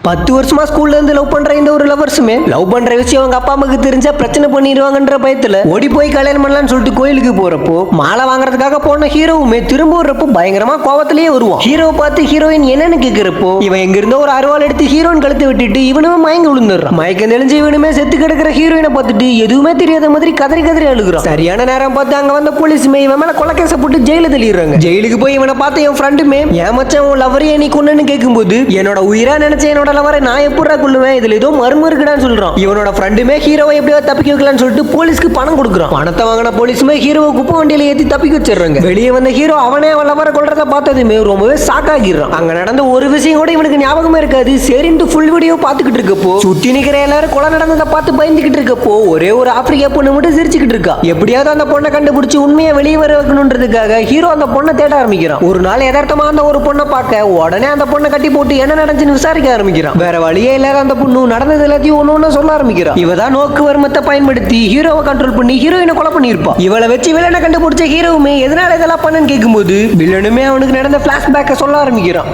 10 வருஷமா ஸ்கூல்ல இருந்து லவ் பண்ற இந்த ஒரு லவர்ஸுமே லவ் பண்ற விஷயம் அவங்க அப்பா அம்மாக்கு தெரிஞ்சா பிரச்சனை பண்ணிடுவாங்கன்ற பயத்துல ஓடி போய் கல்யாணம் பண்ணலாம்னு சொல்லிட்டு கோயிலுக்கு போறப்போ மாலை வாங்குறதுக்காக போன ஹீரோவுமே திரும்ப வர்றப்போ பயங்கரமா கோவத்திலேயே வருவான். ஹீரோவை பார்த்து ஹீரோயின் என்னன்னு கேக்குறப்போ இவன் எங்க இருந்தோ ஒரு அருவாள் எடுத்து ஹீரோயின் கழுத்து விட்டுட்டு இவனுமே மயங்கி விழுந்துடுறான். மயக்கம் தெளிஞ்சு இவனுமே செத்து கிடக்கிற ஹீரோயினை பார்த்துட்டு எதுவுமே தெரியாத மாதிரி கதறி கதறி அழுகுறான். சரியான நேரம் பார்த்து அங்க வந்த போலீஸுமே இவன் மேல கொலைக்கேச போட்டு ஜெயில தள்ளிடுறாங்க. ஜெயிலுக்கு போய் இவனை பார்த்து என் ஃப்ரெண்டுமே ஏன் மச்சான் உன் லவரையே நீ கொன்னு கேட்கும்போது என்னோட உயிரா நினைச்ச என்னோட லவரை நான் எப்படா கொள்ளுவேன், இதுல ஏதோ மர்மம் இருக்குடான்னு சொல்றான். இவனோட ஃப்ரெண்டுமே ஹீரோவை எப்படியோ தப்பிக்க வைக்கலாம்னு சொல்லிட்டு போலீஸ்க்கு பணம் கொடுக்குறான். பணத்தை வாங்கின போலீஸுமே ஹீரோவை குப்பை வண்டியில ஏத்தி தப்பிக்க வச்சிடுறாங்க. வெளியே வந்த ஹீரோ அவனே அவன் லவரை கொல்றத பார்த்ததுமே ரொம்பவே ஷாக் ஆகிடுறான். அங்க நடந்த ஒரு விஷயம் கூட இவனுக்கு ஞாபகமே இருக்காது. சரின்ட்டு ஃபுல் வீடியோ பார்த்துக்கிட்டு இருக்கப்போ சுத்தி நிக்கிற எல்லாரும் கொலை நடந்ததை பார்த்து பயந்துகிட்டு இருக்கப்போ ஒரே ஒரு ஆப்பிரிக்கா பொண்ணு மட்டும் சிரிச்சுக்கிட்டு இருக்கா. எப்படியாவது அந்த பொண்ணை கண்டுபிடிச்சு உண்மையை வெளியே வர வைக்கணுன்றதுக்காக ஹீரோ அந்த பொண்ணை தேட ஆரம்பிக்கிறான். ஒரு நாள் யதார்த்தமா அந்த ஒரு பொண்ணை பார்க்க உடனே அந்த பொண்ணை கட்டி போட்டு என்ன நடந்துச்சுன்னு விசாரிக்க ஆரம்பிக்கிறான். வேற வழியே இல்லாத அந்த பொண்ணு நடந்தது எல்லாத்தையும் ஒண்ணு சொல்ல ஆரம்பிக்கிறான். இவதான் நோக்கு வர்மத்தை பயன்படுத்தி ஹீரோவை கண்ட்ரோல் பண்ணி ஹீரோயினை கொலை பண்ணிருப்பா. இவளை வச்சு வில்லனை கண்டுபிடிச்ச ஹீரோவுமே எதனால இதெல்லாம் பண்ணன்னு கேட்கும்போது வில்லனுமே அவனுக்கு நடந்த பிளாஷ்பேக்கை சொல்ல ஆரம்பிக்கிறான்.